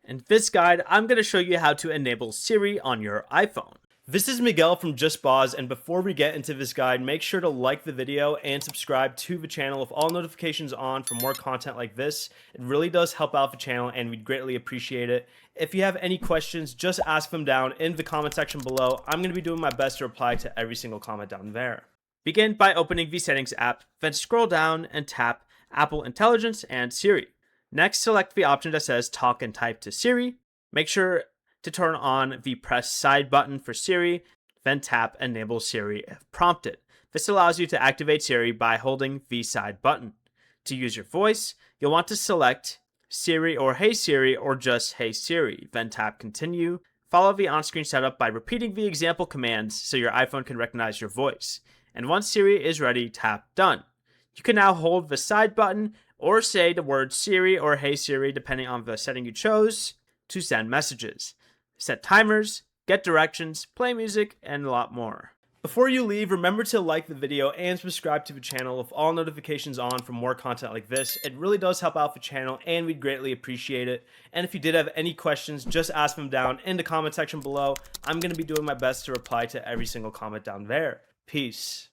In this guide, I'm going to show you how to enable Siri on your iPhone. This is Miguel from Just Boz, and before we get into this guide, make sure to like the video and subscribe to the channel with all notifications on for more content like this. It really does help out the channel and we'd greatly appreciate it. If you have any questions, just ask them down in the comment section below. I'm going to be doing my best to reply to every single comment down there. Begin by opening the Settings app, then scroll down and tap Apple Intelligence and Siri. Next, select the option that says Talk and Type to Siri. Make sure to turn on the press side button for Siri, then tap Enable Siri if prompted. This allows you to activate Siri by holding the side button. To use your voice, you'll want to select Siri or Hey Siri or just Hey Siri, then tap Continue. Follow the on-screen setup by repeating the example commands so your iPhone can recognize your voice. And once Siri is ready, tap Done. You can now hold the side button or say the word Siri or Hey Siri depending on the setting you chose to send messages, set timers, get directions, play music, and a lot more. Before you leave, remember to like the video and subscribe to the channel with all notifications on for more content like this. It really does help out the channel and we'd greatly appreciate it. And if you did have any questions, just ask them down in the comment section below. I'm going to be doing my best to reply to every single comment down there. Peace.